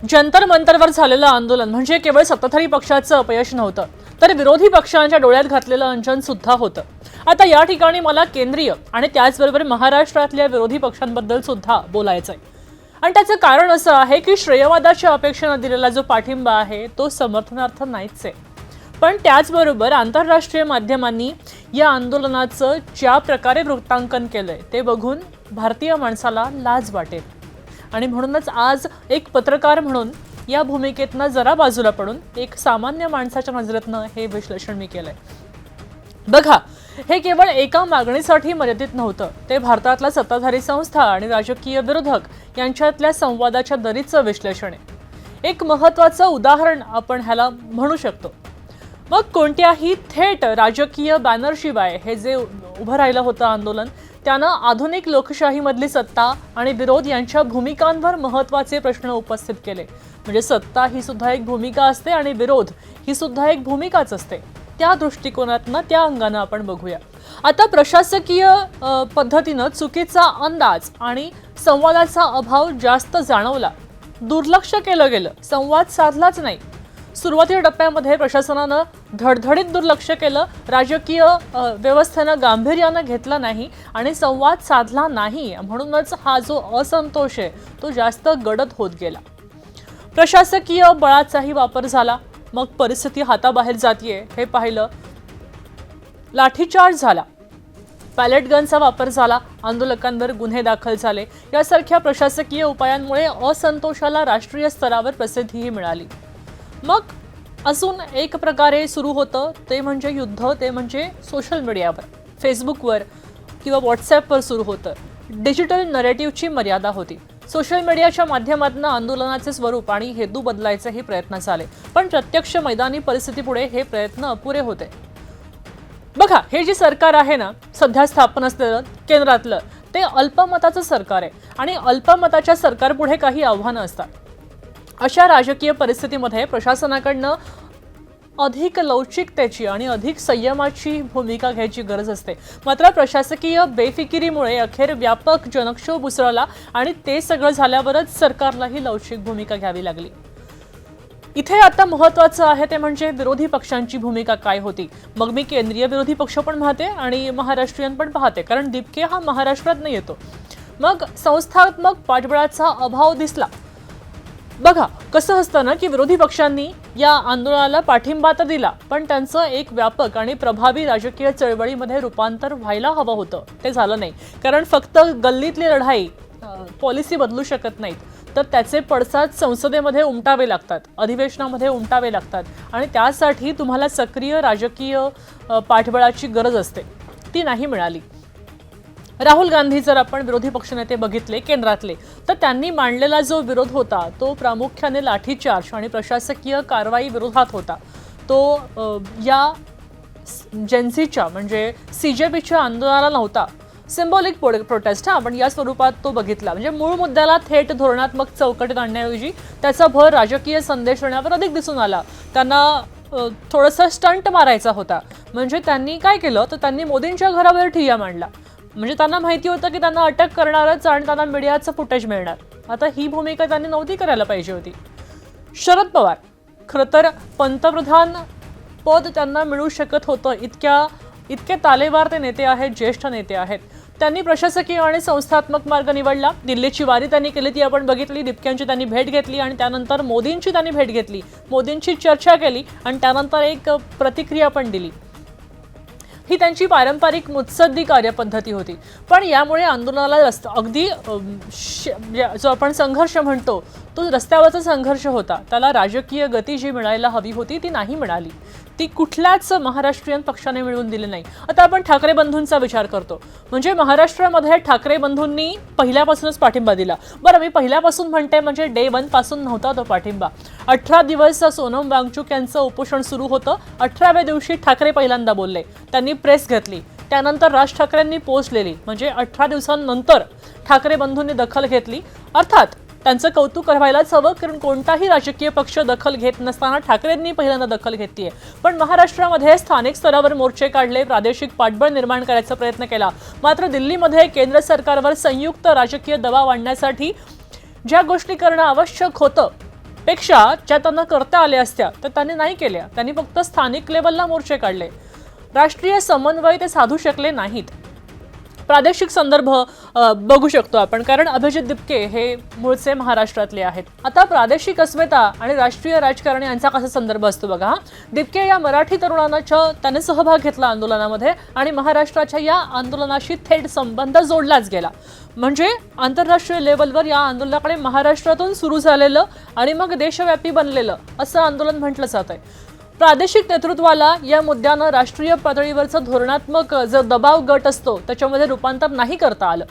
जंतर मंतरवर झालेलं आंदोलन म्हणजे केवळ सत्ताधारी पक्षाचं अपयश नव्हतं, तर विरोधी पक्षांच्या डोळ्यात घातलेलं अंजन सुद्धा होतं। आता या ठिकाणी मला केंद्रीय आणि त्याचबरोबर महाराष्ट्रातल्या विरोधी पक्षांबद्दल सुद्धा बोलायचंय। आणि त्याचं कारण असं आहे की श्रेयवादाच्या अपेक्षेने दिलेला जो पाठिंबा आहे तो समर्थनार्थ नाहीच आहे। पण त्याचबरोबर आंतरराष्ट्रीय माध्यमांनी या आंदोलनाचं ज्या प्रकारे वृत्तांकन केलंय ते बघून भारतीय माणसाला लाज वाटेल। आणि म्हणूनच आज एक पत्रकार म्हणून या भूमिकेतनं जरा बाजूला पडून एक सामान्य माणसाच्या नजरेतनं हे विश्लेषण मी केलंय। बघा, हे केवळ एका मागणीसाठी मर्यादित नव्हतं, ते भारतातल्या सत्ताधारी संस्था आणि राजकीय विरोधक यांच्यातल्या संवादाच्या दरीचं विश्लेषण आहे। एक महत्त्वाचं उदाहरण आपण ह्याला म्हणू शकतो। मग कोणत्याही थेट राजकीय बॅनरशिवाय हे जे उभं राहिलं होतं आंदोलन, त्यानं आधुनिक लोकशाहीमधली सत्ता आणि विरोध यांच्या भूमिकांवर महत्त्वाचे प्रश्न उपस्थित केले। म्हणजे सत्ता ही सुद्धा एक भूमिका असते आणि विरोध ही सुद्धा एक भूमिकाच असते। त्या दृष्टिकोनातनं त्या अंगानं आपण बघूया। आता प्रशासकीय पद्धतीनं चुकीचा अंदाज आणि संवादाचा अभाव जास्त जाणवला, दुर्लक्ष केलं गेलं, संवाद साधलाच नाही। सुरुवातीच्या टप्प्यामध्ये प्रशासनानं धडधडीत दुर्लक्ष केलं, राजकीय व्यवस्थेनं गांभीर्यानं घेतलं नाही आणि संवाद साधला नाही। म्हणूनच हा जो असंतोष आहे तो जास्त गडद होत गेला। प्रशासकीय बळाचाही वापर झाला, मग परिस्थिती हाताबाहेर जातीये हे पाहिलं, लाठीचार्ज झाला, पॅलेट गनचा वापर झाला, आंदोलकांवर गुन्हे दाखल झाले। यासारख्या प्रशासकीय उपायांमुळे असंतोषाला राष्ट्रीय स्तरावर प्रसिद्धीही मिळाली। मग अजून एक प्रकारे सुरू होतं ते म्हणजे युद्ध, ते म्हणजे सोशल मीडियावर, फेसबुकवर किंवा व्हॉट्सॲपवर सुरू होतं। डिजिटल नरेटिव्हची मर्यादा होती। सोशल मीडियाच्या माध्यमातून आंदोलनाचे स्वरूप आणि हेतू बदलायचेही प्रयत्न झाले, पण प्रत्यक्ष मैदानी परिस्थितीपुढे हे प्रयत्न अपुरे होते। बघा, हे जे सरकार आहे ना सध्या स्थापन असलेलं केंद्रातलं, ते अल्पमताचं सरकार आहे आणि अल्पमताच्या सरकारपुढे काही आव्हानं असतात। अशा राजकीय परिस्थितीमध्ये प्रशासनाकडनं अधिक लवचिकतेची आणि अधिक संयमाची भूमिका घ्यायची गरज असते। मात्र प्रशासकीय बेफिकिरीमुळे अखेर व्यापक जनक्षोभ उसळला आणि ते सगळं झाल्यावरच सरकारलाही लवचिक भूमिका घ्यावी लागली। इथे आता महत्त्वाचं आहे ते म्हणजे विरोधी पक्षांची भूमिका काय होती। मग मी केंद्रीय विरोधी पक्ष पण पाहते आणि महाराष्ट्रीयन पण पाहते, कारण दिपके हा महाराष्ट्रात नाही येतो। मग संस्थात्मक पाठबळाचा अभाव दिसला। बघा, कसं असतं ना की विरोधी पक्षांनी या आंदोलनाला पाठिंबा तर दिला, पण त्यांचं एक व्यापक आणि प्रभावी राजकीय चळवळीमध्ये रूपांतर व्हायला हवं होतं, ते झालं नाही। कारण फक्त गल्लीतली लढाई पॉलिसी बदलू शकत नाहीत, तर त्याचे पडसाद संसदेमध्ये उमटावे लागतात, अधिवेशनामध्ये उमटावे लागतात आणि त्यासाठी तुम्हाला सक्रिय राजकीय पाठबळाची गरज असते, ती नाही मिळाली। राहुल गांधी जर आपण विरोधी पक्षनेते बघितले केंद्रातले, तर त्यांनी मांडलेला जो विरोध होता तो प्रामुख्याने लाठीचार्ज आणि प्रशासकीय कारवाई विरोधात होता। तो या जेन्सीच्या म्हणजे सीजेपीच्या आंदोलनाला नव्हता, सिम्बॉलिक प्रोटेस्ट आपण या स्वरूपात तो बघितला। म्हणजे मूळ मुद्द्याला थेट धोरणात्मक चौकटीत आणण्याऐवजी त्याचा भर राजकीय संदेश देण्यावर अधिक दिसून आला। त्यांना थोडंसं स्टंट मारायचा होता। म्हणजे त्यांनी काय केलं तर त्यांनी मोदींच्या घरावर ठिय्या मांडला। म्हणजे त्यांना माहिती होतं की त्यांना अटक करणारच आणि त्यांना मीडियाचं फुटेज मिळणार। आता ही भूमिका त्यांनी नव्हती करायला पाहिजे होती। शरद पवार खरं तर पंतप्रधान पद त्यांना मिळू शकत होतं, इतके तालेवार ते नेते आहेत, ज्येष्ठ नेते आहेत। त्यांनी प्रशासकीय आणि संस्थात्मक मार्ग निवडला। दिल्लीची वारी त्यांनी केली, ती आपण बघितली। दिपक्यांची त्यांनी भेट घेतली आणि त्यानंतर मोदींची त्यांनी भेट घेतली, मोदींची चर्चा केली आणि त्यानंतर एक प्रतिक्रिया पण दिली। ही त्यांची पारंपरिक मुत्सद्दी कार्यपद्धती होती। पण यामुळे आंदोलनाला अगदी जो आपण संघर्ष म्हणतो तो रस्त्यावरचा संघर्ष होता, त्याला राजकीय गती जी मिळायला हवी होती ती नाही मिळाली, ती कुठल्याच महाराष्ट्रीयन पक्षाने मिळवून दिली नाही। आता आपण ठाकरे बंधूंचा विचार करतो, म्हणजे महाराष्ट्रामध्ये ठाकरे बंधूंनी पहिल्यापासूनच पाठिंबा दिला। बरं, मी पहिल्यापासून म्हणते म्हणजे डे 1 पासून नव्हता तो पाठिंबा। 18 दिवस सोनम वांगचुक यांचं उपोषण सुरू होतं। 18व्या दिवशी ठाकरे पहिल्यांदा बोलले, त्यांनी प्रेस घेतली, त्यानंतर राज ठाकरेंनी पोस्ट लिहिली। म्हणजे 18 दिवसांनंतर ठाकरे बंधूंनी दखल घेतली। अर्थात त्यांचं कौतुक करायलाच हवं, कारण कोणताही राजकीय पक्ष दखल घेत नसताना ठाकरेंनी पहिल्यांदा दखल घेतली आहे। पण महाराष्ट्रामध्ये स्थानिक स्तरावर मोर्चे काढले, प्रादेशिक पाठबळ निर्माण करायचा प्रयत्न केला। मात्र दिल्लीमध्ये केंद्र सरकारवर संयुक्त राजकीय दबाव आणण्यासाठी ज्या गोष्टी करणं आवश्यक होतं अपेक्षा ज्या त्यांना करता आल्या असत्या तर त्यांनी नाही केल्या. त्यांनी फक्त स्थानिक लेवलला मोर्चे काढले. राष्ट्रीय समन्वय ते साधू शकले नाहीत. प्रादेशिक संदर्भ बघू शकतो आपण, कारण अभिजित दिपके हे मूळचे महाराष्ट्रातले आहेत. आता प्रादेशिक अस्मिता आणि राष्ट्रीय राजकारण यांचा कसा संदर्भ असतो बघा. दिपके या मराठी तरुणांच्या त्याने सहभाग घेतला आंदोलनामध्ये आणि महाराष्ट्राच्या या आंदोलनाशी थेट संबंध जोडलाच गेला. म्हणजे आंतरराष्ट्रीय लेवलवर या आंदोलनाकडे महाराष्ट्रातून सुरू झालेलं आणि मग देशव्यापी बनलेलं असं आंदोलन म्हटलं जातंय. प्रादेशिक नेतृत्वाला या मुद्द्यानं राष्ट्रीय पातळीवरचं धोरणात्मक जो दबाव गट असतो त्याच्यामध्ये रूपांतर नाही करता आलं.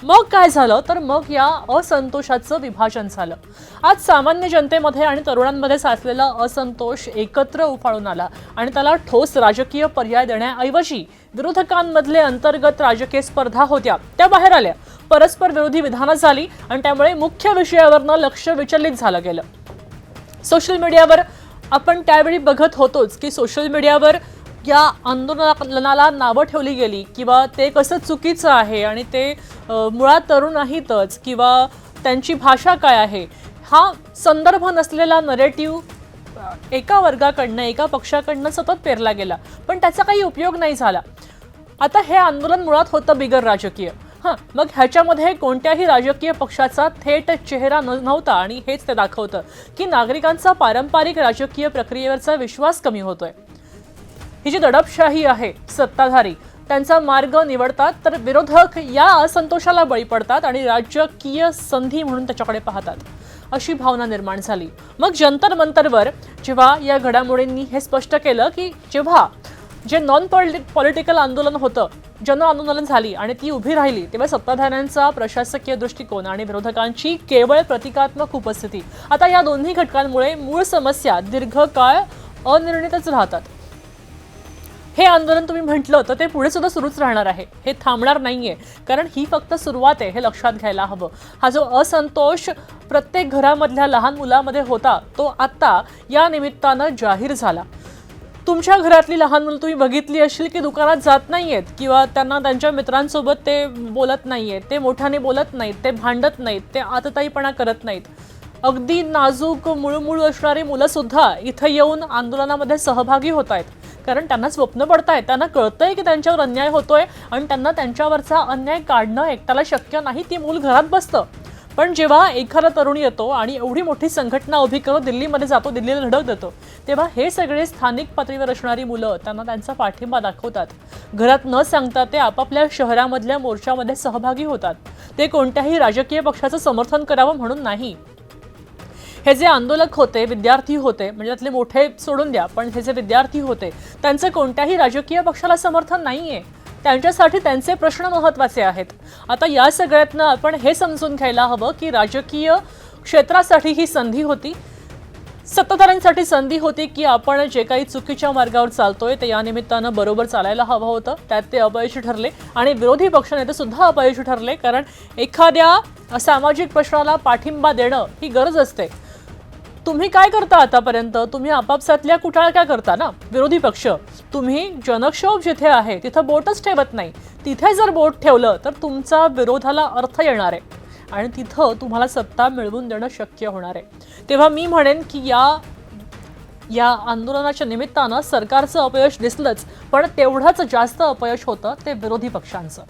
मग काय झालं तर मग या असंतोषाचं विभाजन झालं. आज सामान्य जनतेमध्ये आणि तरुणांमध्ये साचलेला असंतोष एकत्र उफाळून आला आणि त्याला ठोस राजकीय पर्याय देण्याऐवजी विरोधकांमधले अंतर्गत राजकीय स्पर्धा होत्या त्या बाहेर आल्या. परस्पर विरोधी विधानं झाली आणि त्यामुळे मुख्य विषयावरनं लक्ष विचलित झालं गेलं. सोशल मीडियावर आपण त्यावेळी बघत होतोच की सोशल मीडियावर या आंदोलनाला नावं ठेवली गेली किंवा ते कसं चुकीचं आहे आणि ते मुळात तरुण नाहीतच किंवा त्यांची भाषा काय आहे हा संदर्भ नसलेला नरेटिव्ह एका वर्गाकडनं एका पक्षाकडनं सतत पेरला गेला, पण त्याचा काही उपयोग नाही झाला. आता हे आंदोलन मुळात होतं बिगर राजकीय. मग ह्याच्यामध्ये कोणत्याही राजकीय पक्षाचा थेट चेहरा नव्हता आणि हेच ते दाखवतं की नागरिकांचा पारंपरिक राजकीय प्रक्रियेवरचा विश्वास कमी होतोय. ही जी दडपशाही आहे, सत्ताधारी त्यांचा मार्ग निवडतात तर विरोधक या असंतोषाला बळी पडतात आणि राजकीय संधी म्हणून त्याच्याकडे पाहतात, अशी भावना निर्माण झाली. मग जंतर मंतरवर जेव्हा या घडामोडींनी हे स्पष्ट केलं की जेव्हा जे नॉन पॉलिटिकल आंदोलन होतं, जन आंदोलन झाली आणि ती उभी राहिली, तेव्हा सत्ताधाऱ्यांचा प्रशासकीय दृष्टिकोन आणि विरोधकांची केवळ प्रतिकात्मक उपस्थिती, आता या दोन्ही घटकांमुळे मूळ समस्या दीर्घकाळ अनिर्णितच राहतात. हे आंदोलन तुम्ही म्हटलं तर ते पुढे सुद्धा सुरूच राहणार आहे, हे थांबणार नाहीये, कारण ही फक्त सुरुवात आहे हे लक्षात घ्यायला हवं. हा जो असंतोष प्रत्येक घरामधल्या लहान मुलामध्ये होता तो आता या निमित्तानं जाहीर झाला. तुमच्या घरातली लहान मुलं तुम्ही बघितली असेल की दुकानात जात नाहीयेत किंवा त्यांना त्यांच्या मित्रांसोबत ते बोलत नाहीयेत, ते मोठ्याने बोलत नाहीत, ते भांडत नाहीत, ते आतताईपणा करत नाहीत. अगदी नाजूक मुळमुळ असणारी मुलं सुद्धा इथं येऊन आंदोलनामध्ये सहभागी होत आहेत, कारण त्यांना स्वप्न पडतायत, त्यांना कळतंय की त्यांच्यावर अन्याय होतोय आणि त्यांना त्यांच्यावरचा अन्याय काढणं एकट्याला शक्य नाही. ती मूल घरात बसतं, पण जेव्हा एखादा तरुण येतो आणि एवढी मोठी संघटना उभी करून दिल्लीमध्ये जातो, दिल्लीला धडक देतो, तेव्हा हे सगळे स्थानिक पातळीवर असणारी मुलं त्यांना त्यांचा पाठिंबा दाखवतात. घरात न सांगता ते आपापल्या शहरामधल्या मोर्चामध्ये सहभागी होतात. ते कोणत्याही राजकीय पक्षाचं समर्थन करावं म्हणून नाही. हे जे आंदोलक होते, विद्यार्थी होते, म्हणजे त्यातले मोठे सोडून द्या, पण हे जे विद्यार्थी होते त्यांचं कोणत्याही राजकीय पक्षाला समर्थन नाहीये. त्यांच्यासाठी त्यांचे प्रश्न महत्त्वाचे आहेत. आता या सगळ्यातनं आपण हे समजून घ्यायला हवं की राजकीय क्षेत्रासाठी ही संधी होती, सत्ताधाऱ्यांसाठी संधी होती की आपण जे काही चुकीच्या मार्गावर चालतोय ते या निमित्तानं बरोबर चालायला हवं होतं. त्यात ते अपयशी ठरले आणि विरोधी पक्षनेते सुद्धा अपयशी ठरले, कारण एखाद्या सामाजिक प्रश्नाला पाठिंबा देणं ही गरज असते. तुम्ही काय करता आतापर्यंत? तुम्ही आपापसातल्या कुटाळक्या करता ना. विरोधी पक्ष तुम्ही जनक्षोभ जिथे आहे तिथं बोटच ठेवत नाही. तिथे जर बोट ठेवलं तर तुमचा विरोधाला अर्थ येणार आहे आणि तिथं तुम्हाला सत्ता मिळवून देणं शक्य होणार आहे. तेव्हा मी म्हणेन की या आंदोलनाच्या निमित्तानं सरकारचं अपयश दिसलंच, पण तेवढंच जास्त अपयश होतं ते विरोधी पक्षांचं.